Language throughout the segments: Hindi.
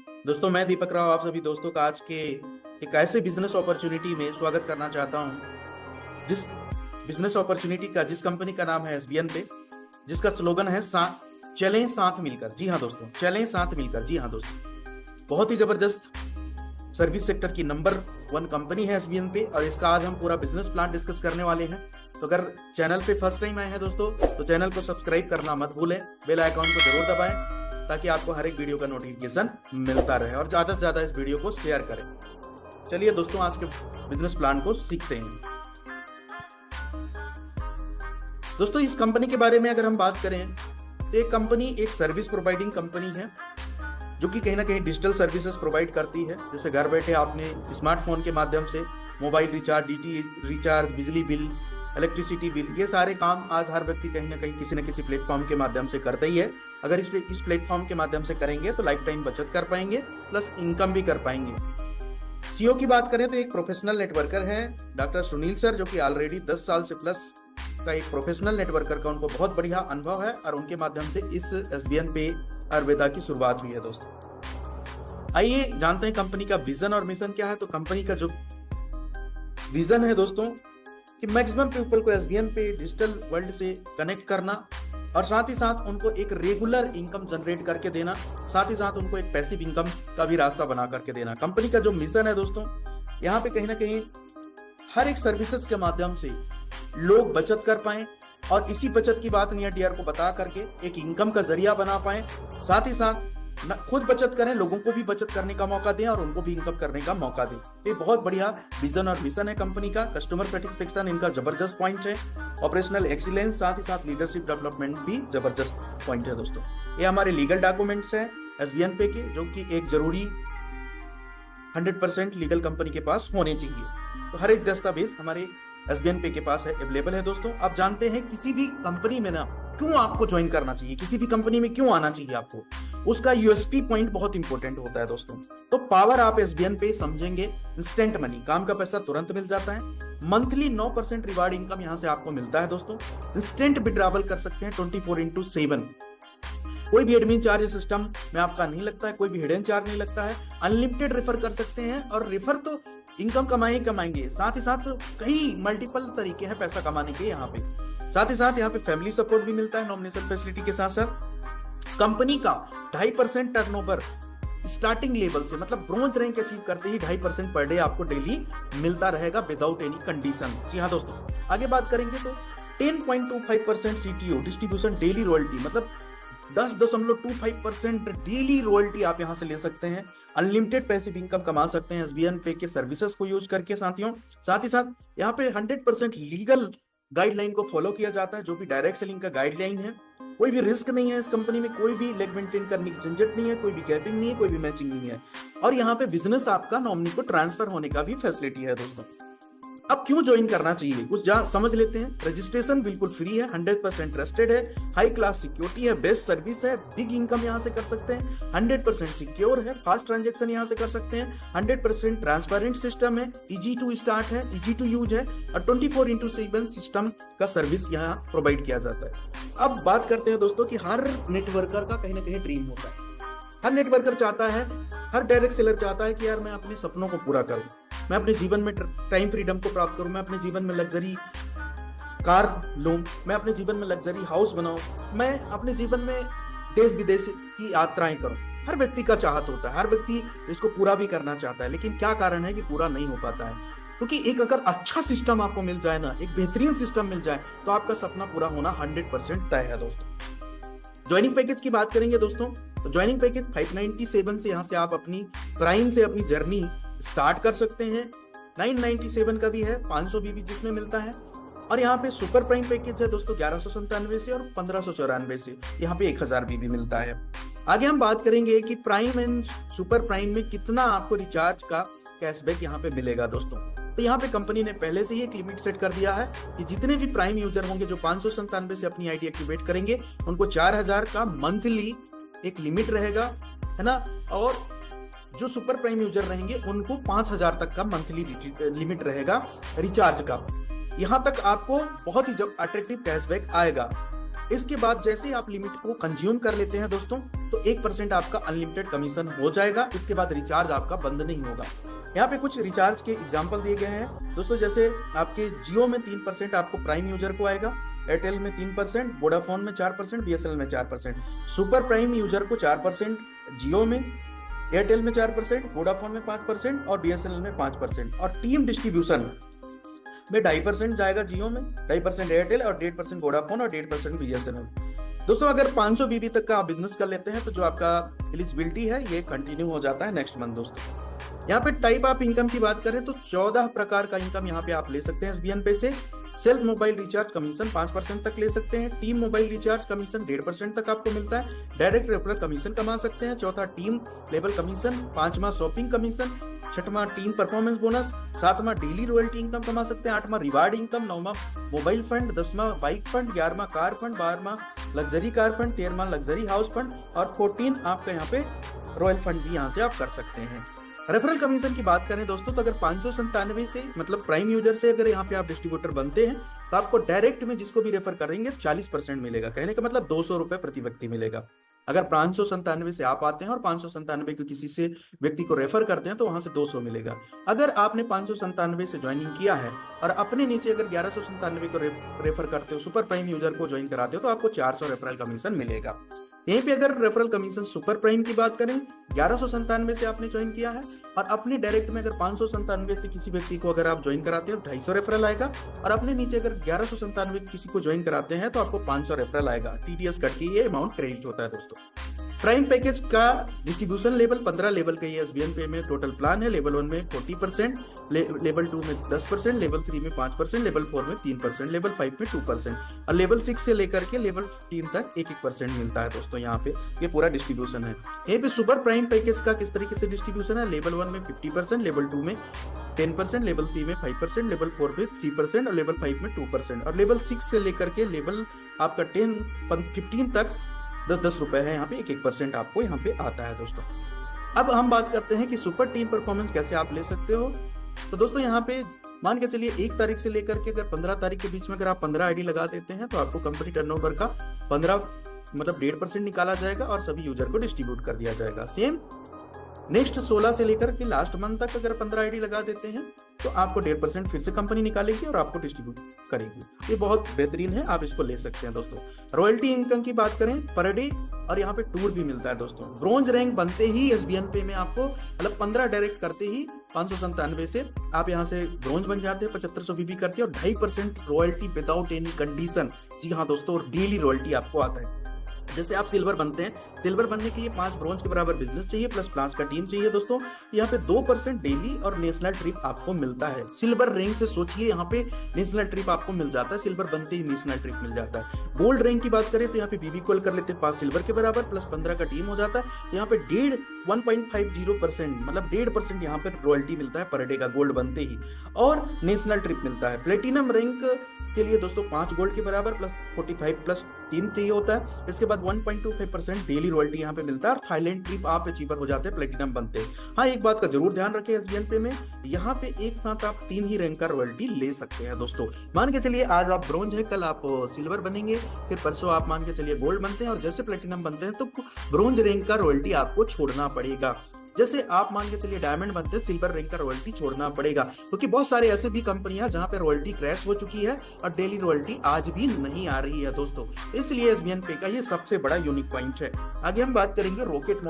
दोस्तों, मैं दीपक राव आप सभी दोस्तों का आज के एक ऐसे बिजनेस अपॉर्चुनिटी में स्वागत करना चाहता हूं जिस बिजनेस अपॉर्चुनिटी का जिस कंपनी का नाम है एसबीएन पे, जिसका स्लोगन है चलें साथ मिलकर। जी हाँ दोस्तों, चलें साथ मिलकर। जी हाँ दोस्तों, बहुत ही जबरदस्त सर्विस सेक्टर की नंबर 1 कंपनी है एसबीएन पे और इसका आज हम पूरा बिजनेस प्लान डिस्कस करने वाले हैं। तो अगर चैनल पे फर्स्ट टाइम आए हैं दोस्तों तो चैनल को सब्सक्राइब करना मत भूलें, बेल आइकॉन को जरूर दबाएं ताकि आपको हर एक वीडियो का नोटिफिकेशन मिलता रहे और ज्यादा से ज्यादा इस वीडियो को शेयर करें। चलिए दोस्तों, आज के बिजनेस प्लान को सीखते हैं। दोस्तों, इस कंपनी के बारे में अगर हम बात करें तो एक कंपनी एक सर्विस प्रोवाइडिंग कंपनी है जो कि कहीं ना कहीं डिजिटल सर्विसेज प्रोवाइड करती है। जैसे घर बैठे आपने स्मार्टफोन के माध्यम से मोबाइल रिचार्ज, डीटी रिचार्ज, बिजली बिल, इलेक्ट्रिसिटी बिल, ये सारे काम आज हर व्यक्ति कहीं ना कहीं किसी न किसी प्लेटफॉर्म के माध्यम से करता ही है। अगर इस प्लेटफॉर्म के माध्यम से करेंगे तो लाइफ टाइम बचत कर पाएंगे प्लस इनकम भी कर पाएंगे। सीईओ की बात करें तो एक प्रोफेशनल नेटवर्कर है डॉक्टर सुनील सर, जो कि ऑलरेडी 10 साल से प्लस का एक प्रोफेशनल नेटवर्कर का उनको बहुत बढ़िया अनुभव है और उनके माध्यम से इस एसबीएन पे आयुर्वेदा की शुरुआत हुई है। दोस्तों, आइए जानते हैं कंपनी का विजन और मिशन क्या है। तो कंपनी का जो विजन है दोस्तों कि मैक्सिमम पीपल को एसबीएन पे डिजिटल वर्ल्ड से कनेक्ट करना और साथ ही साथ उनको एक रेगुलर इनकम जनरेट करके देना, साथ ही साथ उनको एक पैसिव इनकम का भी रास्ता बना करके देना। कंपनी का जो मिशन है दोस्तों, यहाँ पे कहीं ना कहीं हर एक सर्विसेज के माध्यम से लोग बचत कर पाएं और इसी बचत की बात नियर डियर को बता करके एक इनकम का जरिया बना पाएं, साथ ही साथ खुद बचत करें, लोगों को भी बचत करने का मौका दें और उनको भी इनकम करने का मौका दें। ये बहुत बढ़िया विजन और मिशन है कंपनी का। कस्टमर सेटिस्फेक्शन इनका जबरदस्त पॉइंट है, ऑपरेशनल एक्सीलेंस, साथ ही साथ लीडरशिप डेवलपमेंट भी जबरदस्त पॉइंट है। दोस्तों, ये हमारे लीगल डॉक्यूमेंट्स हैं एसबीएन पे के, जो कि एक जरूरी 100% लीगल कंपनी के पास होने चाहिए। तो हर एक दस्तावेज हमारे एसबीएन पे के पास है, अवेलेबल है। दोस्तों, आप जानते हैं किसी भी कंपनी में ना क्यों आपको ज्वाइन करना चाहिए, किसी भी कंपनी में क्यों आना चाहिए आपको, उसका यूएसपी पॉइंट बहुत इंपॉर्टेंट होता है दोस्तों। तो पावर आप एसबीएन पे समझेंगे, इंस्टेंट मनी, काम का पैसा तुरंत मिल जाता है। मंथली 9% रिवार्ड इनकम यहां से आपको मिलता है दोस्तों। इंस्टेंट विड्रॉवल कर सकते हैं 24/7। कोई भी एडमिन चार्ज सिस्टम में आपका नहीं लगता है, कोई भी हिडन चार्ज नहीं लगता है। अनलिमिटेड रेफर कर सकते हैं और रेफर तो इनकम कमाएंगे, साथ ही साथ कई मल्टीपल तरीके हैं पैसा कमाने के यहाँ पे। साथ ही साथ यहाँ पे फैमिली सपोर्ट भी मिलता है नॉमिनेशन फैसिलिटी के साथ साथ। कंपनी का 2.5% टर्नओवर स्टार्टिंग लेवल से, मतलब ब्रोंज रैंक अचीव करते ही 2.5% पर डे आपको डेली मिलता रहेगा विदाउट एनी कंडीशन। जी हाँ दोस्तों, आगे बात करेंगे तो 10.25% सीटीओ डिस्ट्रीब्यूशन डेली रॉयल्टी, मतलब 10.25% डेली रॉयल्टी आप यहां से ले सकते हैं। अनलिमिटेड पैसिव इनकम कमा सकते हैं एसबीएन पे के सर्विसेज को यूज करके साथियों। साथ ही साथ यहाँ पे 100% लीगल गाइडलाइन को फॉलो किया जाता है, जो भी डायरेक्ट सेलिंग का गाइडलाइन है। कोई भी रिस्क नहीं है इस कंपनी में, कोई भी लेग मेंटेन करने की झंझट नहीं है, कोई भी गैपिंग नहीं है, कोई भी मैचिंग नहीं है। और यहाँ पे बिजनेस आपका नॉमिनी को ट्रांसफर होने का भी फैसिलिटी है दोस्तों। अब क्यों ज्वाइन करना चाहिए कुछ समझ लेते हैं। रजिस्ट्रेशन बिल्कुल फ्री है, 100% ट्रस्टेड है, हाई क्लास सिक्योरिटी है, बेस्ट सर्विस है, बिग इनकम यहां से कर सकते हैं, 100% सिक्योर है, फास्ट ट्रांजैक्शन यहां से कर सकते हैं, 100% ट्रांसपेरेंट सिस्टम है, इजी टू स्टार्ट है, इजी टू यूज है और 24/7 सिस्टम का सर्विस यहाँ प्रोवाइड किया जाता है। अब बात करते हैं दोस्तों कि हर नेटवर्कर का कहीं ना कहीं ड्रीम होता है। हर नेटवर्कर चाहता है, हर डायरेक्ट सेलर चाहता है कि यार मैं अपने सपनों को पूरा करूं, मैं अपने जीवन में टाइम फ्रीडम को प्राप्त करूं, मैं अपने जीवन में लग्जरी कार लूं, मैं अपने जीवन में लग्जरी हाउस बनाऊं, मैं अपने जीवन में देश विदेश की यात्राएं करूं। हर व्यक्ति का चाहत होता है, हर व्यक्ति इसको पूरा भी करना चाहता है, लेकिन क्या कारण है कि पूरा नहीं हो पाता है? क्योंकि एक अगर अच्छा सिस्टम आपको मिल जाए ना, एक बेहतरीन सिस्टम मिल जाए, तो आपका सपना पूरा होना 100% तय है दोस्तों। ज्वाइनिंग पैकेज की बात करेंगे दोस्तों, तो ज्वाइनिंग पैकेज 597 से यहाँ से आप अपनी प्राइम से अपनी जर्नी स्टार्ट कर सकते हैं। 997 का भी है, 500 बीबी जिसमें मिलता है। और यहाँ पे सुपर प्राइम पैकेज है दोस्तों 1197 से और 1594 से, यहाँ पे 1000 बीबी मिलता है। आगे हम बात करेंगे कि प्राइम एंड सुपर प्राइम में कितना आपको रिचार्ज का कैशबैक यहाँ पे मिलेगा दोस्तों। तो यहाँ पे कंपनी ने पहले से ही एक लिमिट सेट कर दिया है कि जितने भी प्राइम यूजर होंगे जो 597 से अपनी आईडी एक्टिवेट करेंगे, उनको 4000 का मंथली एक लिमिट रहेगा, है ना। और जो सुपर प्राइम यूजर रहेंगे उनको 5000 तक का मंथली लिमिट रहेगा रिचार्ज का। यहां तक आपको बहुत ही जब अट्रैक्टिव कैशबैक आएगा। इसके बाद जैसे आप लिमिट को कंज्यूम कर लेते हैं दोस्तों, तो 1% आपका अनलिमिटेड कमीशन हो जाएगा। इसके बाद रिचार्ज आपका बंद नहीं होगा। यहाँ पे कुछ रिचार्ज के एग्जाम्पल दिए गए हैं दोस्तों, जैसे आपके जियो में 3% आपको प्राइम यूजर को आएगा, एयरटेल में 3%, वोडाफोन में 4%, बीएसएनएल में 4%, सुपर प्राइम यूजर को 4% जियो में, एयरटेल में 4%, वोडाफोन में 5% और बीएसएनएल में 5%। और टीम डिस्ट्रीब्यूशन में 2.5% जाएगा जियो में, 2.5% एयरटेल और 1.5% वोडाफोन और 1.5% बीएसएनएल। दोस्तों अगर 500 बीबी तक का आप बिजनेस कर लेते हैं तो जो आपका एलिजिबिलिटी है ये कंटिन्यू हो जाता है नेक्स्ट मंथ दोस्तों। यहाँ पे टाइप ऑफ इनकम की बात करें तो 14 प्रकार का इनकम यहाँ पे आप ले सकते हैं एसबीएन पे से। सेल्फ मोबाइल रिचार्ज कमीशन 5% तक ले सकते हैं, टीम मोबाइल रिचार्ज कमीशन 1.5% तक आपको मिलता है, डायरेक्ट रेफरल कमीशन कमा सकते हैं, चौथा टीम लेवल कमीशन, पांचवा शॉपिंग कमीशन, छठवां टीम परफॉर्मेंस बोनस, सातवां डेली रॉयल्टी इनकम कमा सकते हैं, आठवां रिवार्ड इनकम, नौवां मोबाइल फंड, 10वां बाइक फंड, 11वां कार फंड, 12वां लग्जरी कार फंड, 13वां लग्जरी हाउस फंड और 14 आपका यहाँ पे रॉयल फंड भी यहाँ से आप कर सकते हैं। रेफरल कमीशन की बात करें दोस्तों तो अगर 597 से मतलब प्राइम यूजर से अगर यहाँ पे आप डिस्ट्रीब्यूटर बनते हैं तो आपको डायरेक्ट में जिसको भी रेफर करेंगे 40% मिलेगा, कहने का मतलब 200 रुपए प्रति व्यक्ति मिलेगा। अगर 597 से आप आते हैं और 597 को किसी से व्यक्ति को रेफर करते हैं तो वहां से 200 मिलेगा। अगर आपने 597 से ज्वाइनिंग किया है और अपने नीचे अगर 1197 को रेफर करते हो, सुपर प्राइम यूजर को ज्वाइन कराते हो तो आपको 400 रेफरल कमीशन मिलेगा। यहीं पे अगर रेफरल कमीशन सुपर प्राइम की बात करें, 1197 से आपने ज्वाइन किया है और अपने डायरेक्ट में अगर 597 से किसी व्यक्ति को अगर आप ज्वाइन कराते हैं तो 250 रेफरल आएगा और अपने नीचे अगर 1197 किसी को ज्वाइन कराते हैं तो आपको 500 रेफरल आएगा। टीडीएस कट के ये अमाउंट क्रेडिट होता है दोस्तों। प्राइम पैकेज का डिस्ट्रीब्यूशन लेवल 15 लेवल का ये एसबीएन पे में टोटल प्लान है। लेवल 1 में 40%, लेवल 2 में 10%, लेवल 3 में 5%, लेवल 4 में 3%, लेवल 5 में 2% और लेवल 6 से लेकर के लेवल 3 तक 1% मिलता है दोस्तों। यहाँ पे ये पूरा डिस्ट्रीब्यूशन है। यहाँ पे सुपर प्राइम पैकेज का किस तरीके से डिस्ट्रीब्यूशन है, लेवल 1 में 50%, लेवल 2 में 10%, लेवल 3 में 5%, लेवल 4 में 3% और लेवल 5 में 2% और लेवल 6 से लेकर के लेवल आपका 15 तक 10 रुपए है। यहाँ पे 1% आपको यहाँ पे आता है दोस्तों। अब हम बात करते हैं कि सुपर टीम परफॉर्मेंस कैसे आप ले सकते हो। तो दोस्तों यहाँ पे मान के चलिए 1 तारीख से लेकर के अगर 15 तारीख के बीच में अगर आप 15 आईडी लगा देते हैं तो आपको कंपनी टर्नओवर का 15 मतलब 1.5% निकाला जाएगा और सभी यूजर को डिस्ट्रीब्यूट कर दिया जाएगा। सेम नेक्स्ट 16 से लेकर के लास्ट मंथ तक अगर 15 आईडी लगा देते हैं तो आपको 1.5% फिर से कंपनी निकालेगी और आपको डिस्ट्रीब्यूट करेगी। ये बहुत बेहतरीन है, आप इसको ले सकते हैं दोस्तों। रॉयल्टी इनकम की बात करें पर डे और यहाँ पे टूर भी मिलता है दोस्तों। ब्रोंज रैंक बनते ही एसबीएन पे में आपको मतलब 15 डायरेक्ट करते ही 597 से आप यहाँ से ब्रोंज बन जाते हैं, 7500 बीबी करते हैं और 2.5% रॉयल्टी विदाउट एनी कंडीशन। जी हाँ दोस्तों, और डेली रॉयल्टी आपको आता है। जैसे आप सिल्वर बनते हैं, सिल्वर बनने के लिए 5 ब्रोंज के बराबर बिजनेस चाहिए प्लस प्लास का टीम चाहिए दोस्तों। यहाँ पे 2% डेली और नेशनल ट्रिप आपको मिलता है। सिल्वर रैंक से सोचिए यहाँ पे नेशनल ट्रिप आपको मिल जाता है, सिल्वर बनते ही नेशनल ट्रिप मिल जाता है। गोल्ड रैंक की बात करें तो यहाँ पे बीबी कॉल कर लेते हैं 5 सिल्वर के बराबर प्लस 15 का टीम हो जाता है। यहाँ पे 1.50% मतलब 1.5% यहाँ पे रॉयल्टी मिलता है पर डे का गोल्ड बनते ही और नेशनल ट्रिप मिलता है। प्लेटिनम रैंक के लिए दोस्तों 5 गोल्ड के बराबर प्लस 45 प्लस टीम चाहिए होता है। इसके बाद 1.25% डेली रॉयल्टी यहाँ पे मिलता है और थाईलैंड ट्रिप आप अचीवर हो जाते हैं, प्लेटिनम बनते हैं। हाँ, एक बात का जरूर ध्यान रखें एसबीएन पे में यहाँ पे एक साथ आप 3 ही रैंक का रॉयल्टी ले सकते हैं दोस्तों। मान के चलिए आज आप ब्रोंज है, कल आप सिल्वर बनेंगे, फिर परसों आप मान के चलिए गोल्ड बनते हैं और जैसे प्लेटिनम बनते हैं तो ब्रोंज रैंक का रॉयल्टी आपको छोड़ना पड़ेगा। जैसे आप मान के चलिए डायमंड बनते हैं, सिल्वर रैंक का रॉयल्टी छोड़ना पड़ेगा, क्योंकि बहुत सारे ऐसे भी कंपनियां जहां पे रॉयल्टी क्रैश हो चुकी है और डेली रॉयल्टी आज भी नहीं आ रही है दोस्तों। इसलिए एसबीएन पे का ये सबसे बड़ा यूनिक पॉइंट है। आगे हम बात करेंगे रॉकेट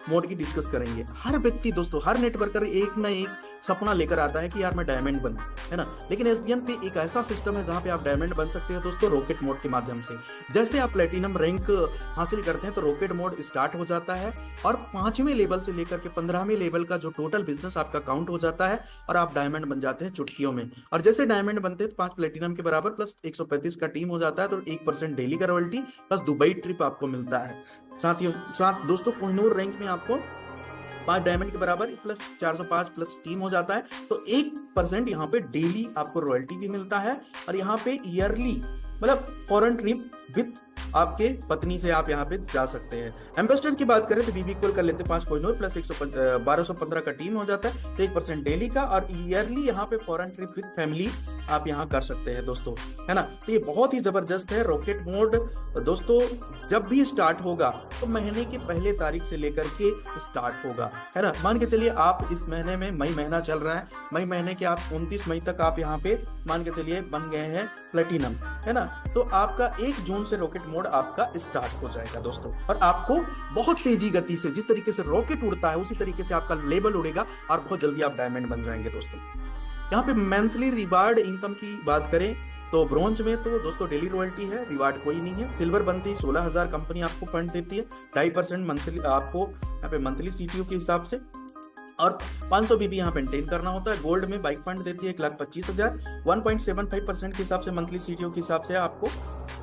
मोड की डिस्कस करेंगे। हर व्यक्ति दोस्तों, हर नेटवर्कर एक ना एक सपना लेकर आता है कि यार मैं डायमंड बनूं, है ना। लेकिन एसबीएन पे एक ऐसा सिस्टम है जहां पे आप डायमंड बन सकते हैं दोस्तों रॉकेट मोड के माध्यम से। जैसे आप प्लेटिनम रैंक हासिल करते हैं तो रॉकेट मोड स्टार्ट हो जाता है और 5वें लेवल से लेकर के 15वें लेवल का जो टोटल बिजनेस आपका काउंट हो जाता है और आप डायमंड बन जाते हैं चुटकियों में। और जैसे डायमंड बनते हैं तो 5 प्लेटिनम के बराबर प्लस 135 का टीम हो जाता है तो 1% डेली का रॉयल्टी प्लस दुबई ट्रिप आपको मिलता है। साथ दोस्तों कोहिनूर रैंक में आपको 5 डायमंड के बराबर प्लस 405 प्लस टीम हो जाता है तो 1% यहाँ पे डेली आपको रॉयल्टी भी मिलता है और यहाँ पे ईयरली मतलब फॉरेन ट्रिप विद आपके पत्नी से आप यहाँ पे जा सकते हैं। एम्बेसडर की बात करें तो बीबी कॉल कर लेते हैं 5 कोहिनूर प्लस 1215 का टीम हो जाता है तो 1% डेली का और ईयरली यहाँ पे फॉरेन ट्रिप विद फैमिली आप यहाँ कर सकते हैं दोस्तों, है ना। तो ये बहुत ही जबरदस्त है रॉकेट मोड दोस्तों। जब भी स्टार्ट होगा तो महीने की पहले तारीख से लेकर के स्टार्ट होगा, है ना। मान के चलिए आप इस महीने में, मई महीना चल रहा है, मई महीने के आप 29 मई तक आप यहाँ पे मान के चलिए बन गए हैं प्लेटिनम, है ना। तो आपका 1 जून से रॉकेट मोड आपका स्टार्ट हो जाएगा दोस्तों, और आपको बहुत तेजी गति से, जिस तरीके से रॉकेट उड़ता है उसी तरीके से आपका लेवल उड़ेगा और बहुत जल्दी आप डायमंड बन जाएंगे दोस्तों। यहाँ पे मंथली रिवार्ड इनकम की बात करें तो ब्रॉन्ज में तो दोस्तों डेली रॉयल्टी है, रिवार्ड कोई नहीं है। सिल्वर बनती 16,000 कंपनी आपको फंड देती है, 2.5% मंथली आपको यहाँ पे मंथली सीटीयू के हिसाब से, और 500 बीबी यहाँ मेंटेन करना होता है। गोल्ड में बाइक फंड देती है 1,25,000, 1.75% के हिसाब से मंथली सीटीयू के हिसाब से आपको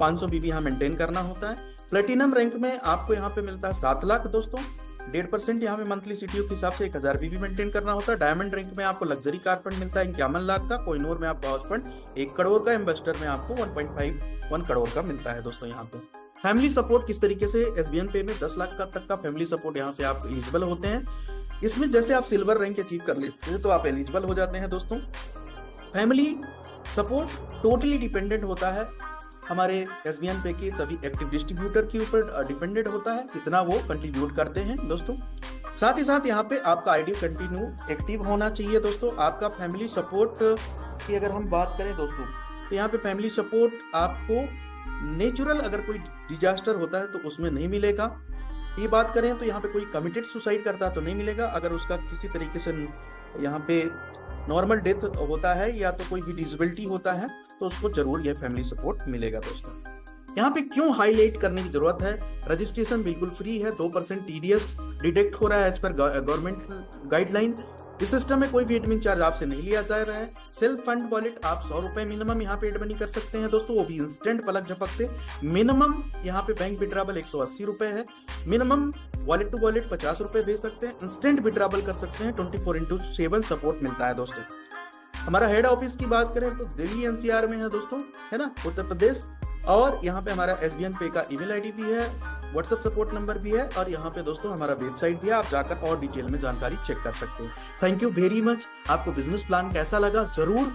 500 बीबी यहाँ मेंटेन करना होता है। प्लेटिनम रैंक में आपको यहाँ पे मिलता है 7 लाख दोस्तों, 1.5% यहाँ पे मंथली सीटीयू के हिसाब से 1000 बीबी मेंटेन करना होता है। डायमंड रैंक में आपको लग्जरी कार फंड मिलता है 51 लाख का, कोहिनूर में आपको हाउस फंड 1 करोड़ का, एम्बेसडर में आपको 1.51 करोड़ का मिलता है दोस्तों। यहाँ पे फैमिली सपोर्ट किस तरीके से, SBN पे में 10 लाख का तक का फैमिली सपोर्ट यहाँ से आप एलिजिबल होते हैं। इसमें जैसे आप सिल्वर रैंक अचीव कर लेते हैं तो आप एलिजिबल हो जाते हैं दोस्तों। फैमिली सपोर्ट टोटली डिपेंडेंट होता है हमारे SBN पे के सभी एक्टिव डिस्ट्रीब्यूटर के ऊपर डिपेंडेंट होता है, कितना वो कंट्रीब्यूट करते हैं दोस्तों। साथ ही साथ यहाँ पे आपका आईडी कंटिन्यू एक्टिव होना चाहिए दोस्तों। आपका फैमिली सपोर्ट की अगर हम बात करें दोस्तों, तो यहाँ पे फैमिली सपोर्ट आपको नेचुरल अगर कोई डिजास्टर होता है तो उसमें नहीं मिलेगा। ये बात करें तो यहाँ पे कोई कमिटेड सुसाइड करता है तो नहीं मिलेगा। अगर उसका किसी तरीके से यहाँ पे नॉर्मल डेथ होता है या तो कोई भी डिसेबिलिटी होता है तो उसको जरूर यह फैमिली सपोर्ट मिलेगा दोस्तों। यहाँ पे क्यों हाईलाइट करने की जरूरत है, रजिस्ट्रेशन बिल्कुल फ्री है, 2% TDS डिटेक्ट हो रहा है एज पर गवर्नमेंट गाइडलाइन। इस सिस्टम में कोई भी एडमिन चार्ज आपसे नहीं लिया जा रहा है। सेल्फ फंड वॉलेट आप 100 रुपए मिनिमम यहाँ पे एड मनी कर सकते हैं दोस्तों, वो भी इंस्टेंट पलक झपकते। मिनिमम यहाँ पे बैंक विड्रॉवल 180 रुपए है, मिनिमम वॉलेट टू वॉलेट 50 रुपए भेज सकते हैं, इंस्टेंट विड्रॉवल कर सकते हैं, 24/7 सपोर्ट मिलता है दोस्तों। हमारा हेड ऑफिस की बात करें तो दिल्ली NCR में है दोस्तों, है ना, उत्तर प्रदेश। और यहाँ पे हमारा SBN पे का ईमेल आईडी भी है, व्हाट्सएप सपोर्ट नंबर भी है, और यहाँ पे दोस्तों हमारा वेबसाइट भी है, आप जाकर और डिटेल में जानकारी चेक कर सकते हैं। Thank you very much. आपको बिजनेस प्लान कैसा लगा जरूर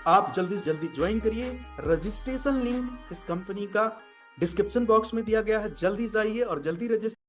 आप जल्दी से जल्दी ज्वाइन करिए। रजिस्ट्रेशन लिंक इस कंपनी का डिस्क्रिप्शन बॉक्स में दिया गया है, जल्दी जाइए और जल्दी रजिस्टर